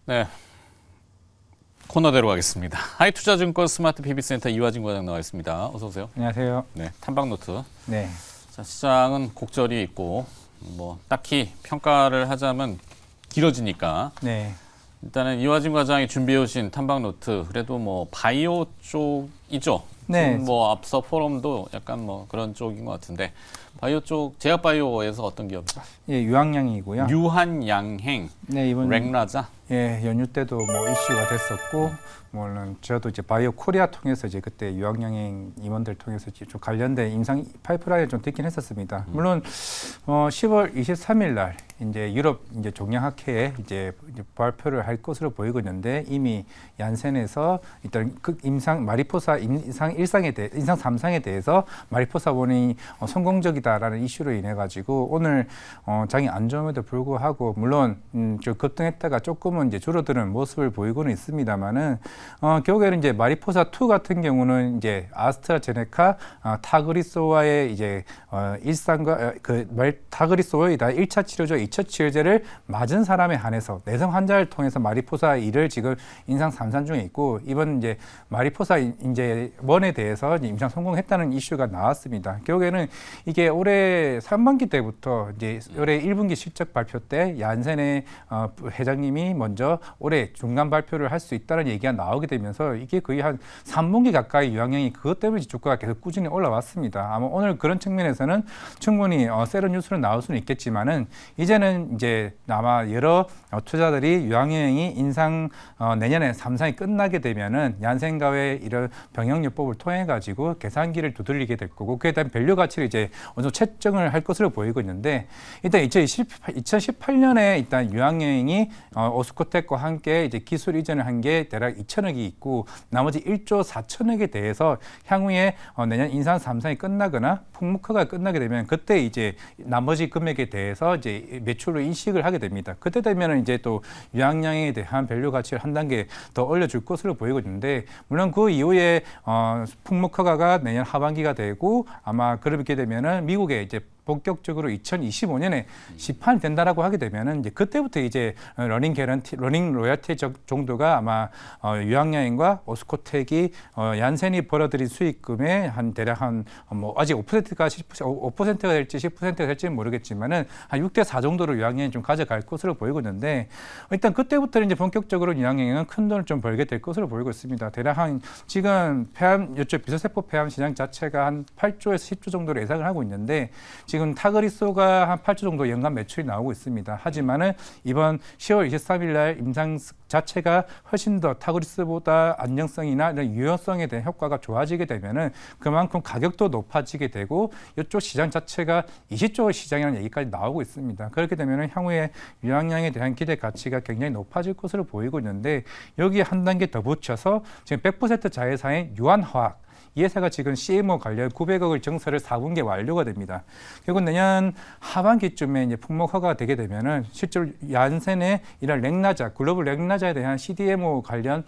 네, 코너대로 가겠습니다. 하이투자증권 스마트 PB센터 이화진 과장 나와 있습니다. 어서 오세요. 안녕하세요. 네, 탐방노트. 네. 자, 시장은 곡절이 있고 뭐 딱히 평가를 하자면 길어지니까 네. 일단은 이화진 과장이 준비해 오신 탐방노트 그래도 뭐 바이오 쪽이죠. 네. 지금 뭐 앞서 포럼도 약간 뭐 그런 쪽인 것 같은데 바이오 쪽 제약바이오에서 어떤 기업이죠? 예, 유황양이고요. 유한양행, 네, 이번 렉라자. 예, 연휴 때도 뭐 이슈가 됐었고, 물론 저도 이제 바이오 코리아 통해서 이제 그때 유황양행 임원들 통해서 좀 관련된 임상 파이프라인을 좀 듣긴 했었습니다. 물론 10월 23일 날 이제 유럽 이제 종양학회에 이제 발표를 할 것으로 보이고 있는데 이미 얀센에서 일단 그 임상 마리포사 임상 3상에 대해서 마리포사 원인이 성공적이다라는 이슈로 인해 가지고 오늘 장이 안 좋음에도 불구하고 물론 좀 급등했다가 조금은 이제 줄어드는 모습을 보이고는 있습니다만은 결국에는 이제 마리포사 2 같은 경우는 이제 아스트라제네카 타그리소와의 이제 일상과 타그리소이다 1차 치료제, 2차 치료제를 맞은 사람에 한해서 내성 환자를 통해서 마리포사 2를 지금 임상 3상 중에 있고 이번 이제 마리포사 이제 1에 대해서 이제 임상 성공했다는 이슈가 나왔습니다. 결국에는 이게 올해 상반기 때부터 이제 올해 1분기 실적 발표 때 얀센의 회장님이 먼저 올해 중간 발표를 할 수 있다는 얘기가 나오게 되면서 이게 거의 한 3분기 가까이 유황양이 그것 때문에 주가가 계속 꾸준히 올라왔습니다. 아마 오늘 그런 측면에서는 충분히 세런 뉴스는 나올 수는 있겠지만은 이제는 이제 아마 여러 투자들이 유황양이 인상 내년에 3상이 끝나게 되면은 얀센과의 이런 병역요법을 통해 가지고 계산기를 두들리게 될 거고 그에 대한 밸류 가치를 이제 어느 정도 채정을 할 것으로 보이고 있는데 일단 2018년에 일단 유황양이 오스코텍과 함께 이제 기술 이전을 한 게 대략 2천억이 있고 나머지 1조 4천억에 대해서 향후에 내년 인상 3상이 끝나거나 풍목화가 끝나게 되면 그때 이제 나머지 금액에 대해서 이제 매출로 인식을 하게 됩니다. 그때 되면은 이제 또 유황양에 대한 밸류 가치를 한 단계 더 올려줄 것으로 보이고 있는데 물론 그 이후에 풍목화가 내년 하반기가 되고 아마 그렇게 되면은 미국에 이제 본격적으로 2025년에 시판이 된다라고 하게 되면은 이제 그때부터 이제 러닝 로열티 정도가 아마 유황양과 오스코텍이 얀센이 벌어들인 수익금의 한 대략 한 뭐 아직 5%가 5%가 될지 10%가 될지는 모르겠지만은 한 6대4 정도로 유황양이 좀 가져갈 것으로 보이고 있는데 일단 그때부터 이제 본격적으로 유황양은 큰 돈을 좀 벌게 될 것으로 보이고 있습니다. 대략 한 지금 이쪽 비서세포 폐암 시장 자체가 한 8조에서 10조 정도로 예상을 하고 있는데 지금 타그리소가 한 8조 정도 연간 매출이 나오고 있습니다. 하지만은 이번 10월 23일 날 임상 자체가 훨씬 더 타그리소보다 안정성이나 이런 유효성에 대한 효과가 좋아지게 되면은 그만큼 가격도 높아지게 되고 이쪽 시장 자체가 20조 시장이라는 얘기까지 나오고 있습니다. 그렇게 되면은 향후에 유황양에 대한 기대 가치가 굉장히 높아질 것으로 보이고 있는데 여기에 한 단계 더 붙여서 지금 100% 자회사인 유한화학 이 회사가 지금 CMO 관련 900억을 증설을 4분기에 완료가 됩니다. 결국 내년 하반기쯤에 이제 품목화가 되게 되면은 실제로 얀센의 이런 렉나자, 글로벌 렉나자에 대한 CDMO 관련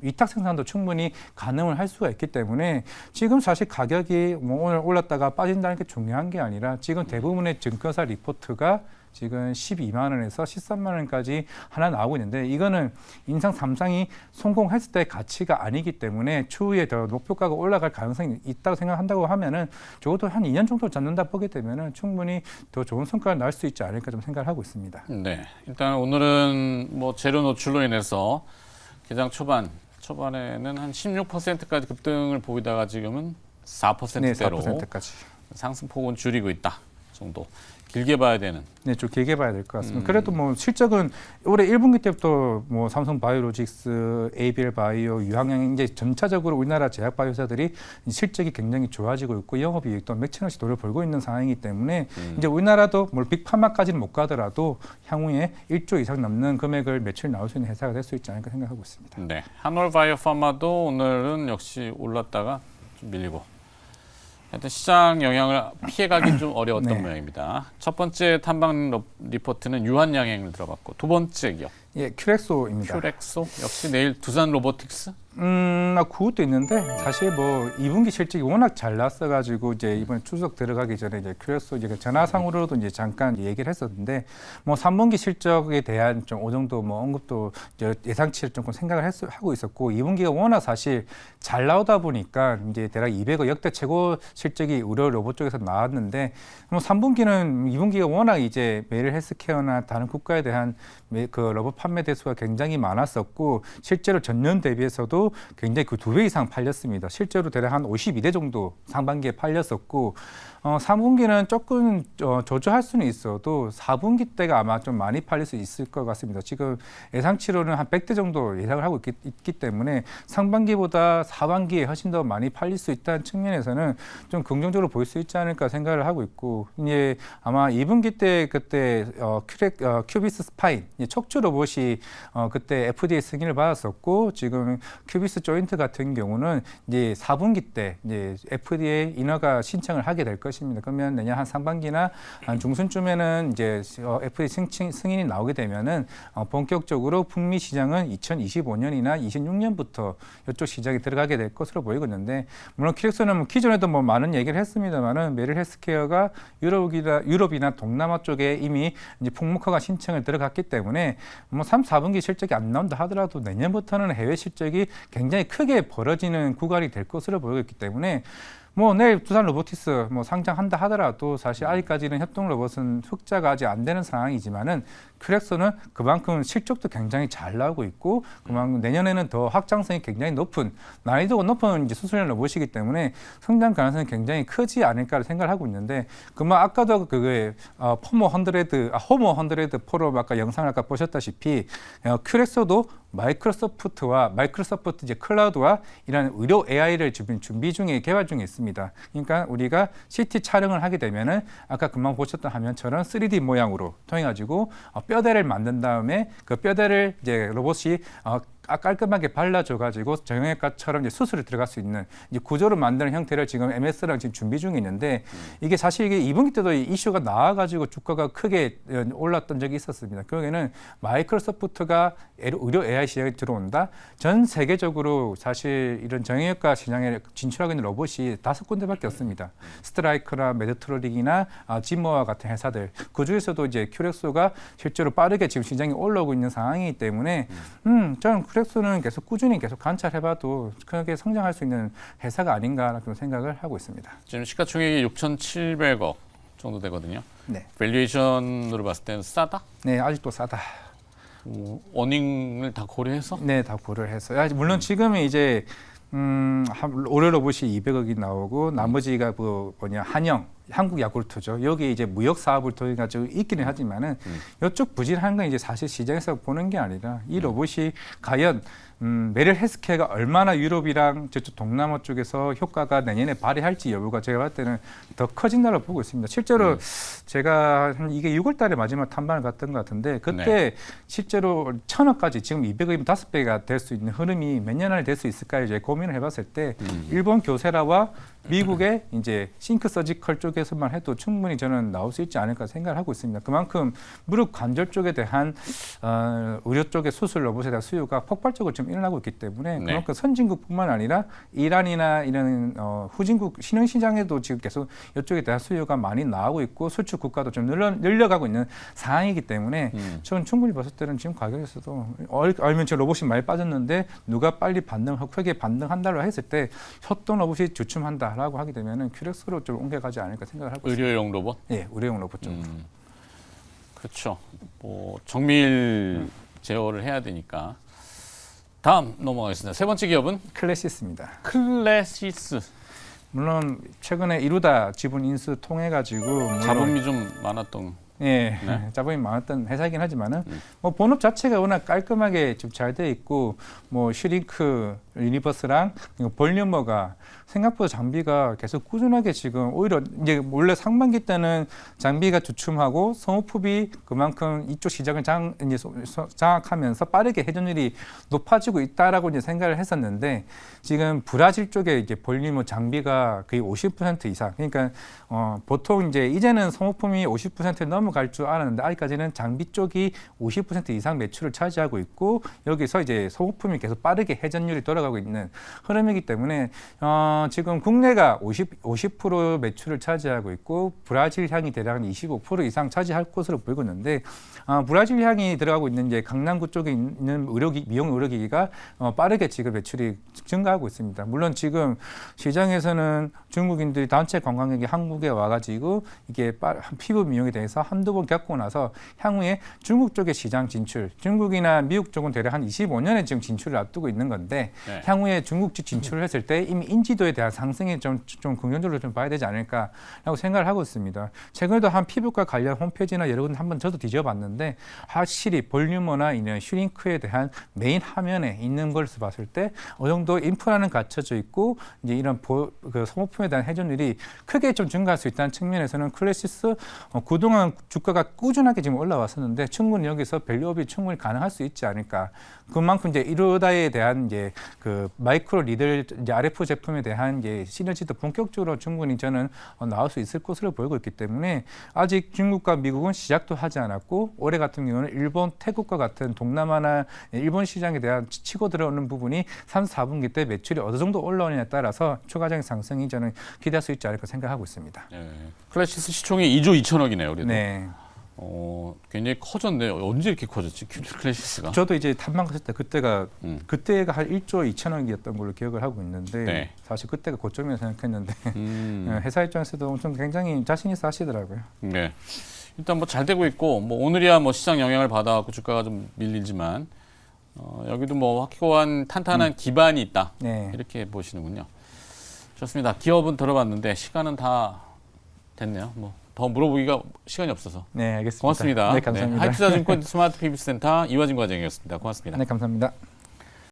위탁 생산도 충분히 가능을 할 수가 있기 때문에 지금 사실 가격이 뭐 오늘 올랐다가 빠진다는 게 중요한 게 아니라 지금 대부분의 증권사 리포트가 지금 12만 원에서 13만 원까지 하나 나오고 있는데 이거는 인상 3상이 성공했을 때의 가치가 아니기 때문에 추후에 더 목표가가 올라갈 가능성이 있다고 생각한다고 하면은 적어도 한 2년 정도 잡는다 보게 되면은 충분히 더 좋은 성과가 날 수 있지 않을까 좀 생각을 하고 있습니다. 네, 일단 오늘은 뭐 재료 노출로 인해서 개장 초반에는 한 16%까지 급등을 보이다가 지금은 4%대로 4%까지 상승폭은 줄이고 있다 정도. 길게 봐야 되는. 네, 좀 길게 봐야 될 것 같습니다. 그래도 뭐 실적은 올해 1분기 때부터 뭐 삼성 바이오로직스, ABL 바이오, 유황양 이제 전체적으로 우리나라 제약 바이오사들이 실적이 굉장히 좋아지고 있고 영업이익도 몇천 원씩 돈을 벌고 있는 상황이기 때문에 이제 우리나라도 뭐 빅파마까지는 못 가더라도 향후에 1조 이상 넘는 금액을 매출 나올 수 있는 회사가 될 수 있지 않을까 생각하고 있습니다. 네, 한올바이오파마도 오늘은 역시 올랐다가 좀 밀리고. 하여튼 시장 영향을 피해가긴 좀 어려웠던 네. 모양입니다. 첫 번째 탐방 리포트는 유한양행을 들어봤고 두 번째 기업 예, 큐렉소입니다. 큐렉소 역시 내일 두산 로보틱스. 그것도 있는데 사실 뭐 2분기 실적이 워낙 잘 났어가지고 이제 이번 추석 들어가기 전에 이제 QS 이제 전화상으로도 이제 잠깐 얘기를 했었는데 뭐 3분기 실적에 대한 좀 어느 정도 뭐 언급도 예상치를 조금 생각을 하고 있었고 2분기가 워낙 사실 잘 나오다 보니까 이제 대략 200억 역대 최고 실적이 의료 로봇 쪽에서 나왔는데 뭐 3분기는 2분기가 워낙 이제 메일 헬스케어나 다른 국가에 대한 그 로봇 판매 대수가 굉장히 많았었고 실제로 전년 대비해서도 굉장히 그 2배 이상 팔렸습니다. 실제로 대략 한 52대 정도 상반기에 팔렸었고 3분기는 조금 저조할 수는 있어도 4분기 때가 아마 좀 많이 팔릴 수 있을 것 같습니다. 지금 예상치로는 한 100대 정도 예상을 하고 있기 때문에 상반기보다 4반기에 훨씬 더 많이 팔릴 수 있다는 측면에서는 좀 긍정적으로 보일 수 있지 않을까 생각을 하고 있고 이제 아마 2분기 때 그때 큐비스 스파인 척추 로봇이 그때 FDA 승인을 받았었고 지금 큐비스 조인트 같은 경우는 이제 4분기 때 이제 FDA 인허가 신청을 하게 될 것입니다. 그러면 내년 한 상반기나 한 중순쯤에는 이제 FDA 승인이 나오게 되면은 본격적으로 북미 시장은 2025년이나 26년부터 이쪽 시장에 들어가게 될 것으로 보이고 있는데 물론 키렉스는 기존에도 뭐 많은 얘기를 했습니다만은 메릴 헬스케어가 유럽이나 동남아 쪽에 이미 이제 풍목허가 신청을 들어갔기 때문에 뭐 3, 4분기 실적이 안 나온다 하더라도 내년부터는 해외 실적이 굉장히 크게 벌어지는 구간이 될 것으로 보이고 있기 때문에 뭐 내일 두산 로보티스 뭐 상장한다 하더라도 사실 아직까지는 협동 로봇은 흑자가 아직 안 되는 상황이지만은 큐렉스는 그만큼 실적도 굉장히 잘 나오고 있고 그만큼 내년에는 더 확장성이 굉장히 높은 난이도가 높은 이제 수술형 로봇이기 때문에 성장 가능성이 굉장히 크지 않을까 생각을 하고 있는데 그만 아까도 그게 호모 100 프로 아까 영상을 아까 보셨다시피 큐렉스도 마이크로소프트 이제 클라우드와 이런 의료 AI를 준비 중에 개발 중에 있습니다. 그러니까 우리가 CT 촬영을 하게 되면은 아까 금방 보셨던 화면처럼 3D 모양으로 통해 가지고 뼈대를 만든 다음에 그 뼈대를 이제 로봇이 깔끔하게 발라줘가지고 정형외과처럼 이제 수술을 들어갈 수 있는 이제 구조를 만드는 형태를 지금 MS랑 지금 준비 중에 있는데 이게 사실 이게 2분기 때도 이슈가 나와가지고 주가가 크게 올랐던 적이 있었습니다. 결국에는 마이크로소프트가 의료 AI 시장에 들어온다. 전 세계적으로 사실 이런 정형외과 시장에 진출하고 있는 로봇이 5군데밖에 없습니다. 스트라이크나 메드트로닉이나 지모와 같은 회사들. 그 중에서도 이제 큐렉소가 실제로 빠르게 지금 시장에 올라오고 있는 상황이기 때문에 저는 큐렉소는 계속 꾸준히 계속 관찰해봐도 크게 성장할 수 있는 회사가 아닌가라는 생각을 하고 있습니다. 지금 시가총액이 6,700억 정도 되거든요. 네. 밸류에이션으로 봤을 때는 싸다? 네, 아직도 싸다. 어닝을 다 고려해서? 네, 다 고려를 해서. 물론 지금은 이제 올해 로봇이 200억이 나오고 나머지가 한국 야구르트죠. 여기 이제 무역 사업을 통해 가지고 있기는 하지만은 이쪽 부진한 건 이제 사실 시장에서 보는 게 아니라 이 로봇이 과연 메릴 헬스케어가 얼마나 유럽이랑 저쪽 동남아 쪽에서 효과가 내년에 발휘할지 여부가 제가 봤을 때는 더 커진다고 보고 있습니다. 실제로 제가 이게 6월달에 마지막 탐방을 갔던 것 같은데 그때 실제로 1,000억까지 지금 200억이면 5배가 될 수 있는 흐름이 몇 년 안에 될 수 있을까 이제 고민을 해봤을 때 일본 교세라와 미국의 이제 싱크 서지컬 쪽에서만 해도 충분히 저는 나올 수 있지 않을까 생각을 하고 있습니다. 그만큼 무릎 관절 쪽에 대한 의료 쪽의 수술 로봇에 대한 수요가 폭발적으로 좀 일어나고 있기 때문에 그만큼 선진국뿐만 아니라 이란이나 이런 후진국 신흥시장에도 지금 계속 이쪽에 대한 수요가 많이 나오고 있고 수출 국가도 좀 늘려가고 있는 상황이기 때문에 저는 충분히 봤을 때는 지금 가격에서도 알면 지금 로봇이 많이 빠졌는데 누가 빨리 반등하고 크게 반등한다고 했을 때 협동 로봇이 주춤한다라고 하게 되면은 큐렉스로 좀 옮겨가지 않을까 생각을 하고 있습니다. 의료용 로봇? 네, 의료용 로봇 쪽. 그렇죠. 뭐 정밀 제어를 해야 되니까. 다음 넘어가겠습니다. 세 번째 기업은 클래시스입니다. 클래시스. 물론 최근에 이루다 지분 인수 통해 가지고 자본이 좀 많았던. 네. 자본이 많았던 회사이긴 하지만은 뭐 본업 자체가 워낙 깔끔하게 좀 잘 돼 있고 뭐 슈링크 유니버스랑 볼륨머가 생각보다 장비가 계속 꾸준하게 지금 오히려 이제 원래 상반기 때는 장비가 주춤하고 성호흡이 그만큼 이쪽 시장을 장악하면서 빠르게 회전율이 높아지고 있다라고 이제 생각을 했었는데 지금 브라질 쪽에 이제 볼륨머 장비가 거의 50% 이상 그러니까 보통 이제는 성호흡이 50% 넘어갈 줄 알았는데 아직까지는 장비 쪽이 50% 이상 매출을 차지하고 있고 여기서 이제 소모품이 계속 빠르게 회전율이 돌아가고 들어가고 있는 흐름이기 때문에 지금 국내가 50% 매출을 차지하고 있고 브라질 향이 대략 25% 이상 차지할 것으로 보이고 있는데 브라질 향이 들어가고 있는 이제 강남구 쪽에 있는 미용 의료기기가 빠르게 지금 매출이 증가하고 있습니다. 물론 지금 시장에서는 중국인들이 단체 관광객이 한국에 와가지고 이게 피부 미용에 대해서 한두 번 겪고 나서 향후에 중국 쪽의 시장 진출, 중국이나 미국 쪽은 대략 한 25년에 지금 진출을 앞두고 있는 건데 네. 향후에 중국 쪽 진출을 했을 때 이미 인지도에 대한 상승에 좀 긍정적으로 좀 봐야 되지 않을까라고 생각을 하고 있습니다. 최근에도 한 피부과 관련 홈페이지나 여러 군데 한번 저도 뒤져봤는데 확실히 볼륨어나 이런 슈링크에 대한 메인 화면에 있는 것을 봤을 때 어느 정도 인프라는 갖춰져 있고 이제 이런 그 소모품에 대한 회전율이 크게 좀 증가할 수 있다는 측면에서는 클래시스 그동안 주가가 꾸준하게 지금 올라왔었는데 충분히 여기서 밸류업이 충분히 가능할 수 있지 않을까. 그만큼 이제 이로다에 대한 이제 그 마이크로 리들 이제 RF 제품에 대한 이제 시너지도 본격적으로 충분히 저는 나올 수 있을 것으로 보이고 있기 때문에 아직 중국과 미국은 시작도 하지 않았고 올해 같은 경우는 일본, 태국과 같은 동남아나 일본 시장에 대한 치고 들어오는 부분이 3, 4분기 때 매출이 어느 정도 올라오느냐에 따라서 추가적인 상승이 저는 기대할 수 있지 않을까 생각하고 있습니다. 네. 클래시스 시총이 2조 2천억이네요. 그래도. 네. 굉장히 커졌네요. 언제 이렇게 커졌지? 클래시스가? 저도 이제 탐방 갔을 때 그때가 한 1조 2천억이었던 걸로 기억을 하고 있는데 네. 사실 그때가 고점이라고 생각했는데 음. 회사 입장에서도 엄청 굉장히 자신 있어 하시더라고요. 네. 일단 뭐 잘 되고 있고 뭐 오늘이야 뭐 시장 영향을 받아갖고 주가가 좀 밀리지만 여기도 뭐 확고한 탄탄한 기반이 있다. 네. 이렇게 보시는군요. 좋습니다. 기업은 들어봤는데 시간은 다 됐네요. 뭐 더 물어보기가 시간이 없어서. 네, 알겠습니다. 고맙습니다. 네, 감사합니다. 하이투자증권 스마트 PB센터 이화진 과장이었습니다. 고맙습니다. 네, 감사합니다.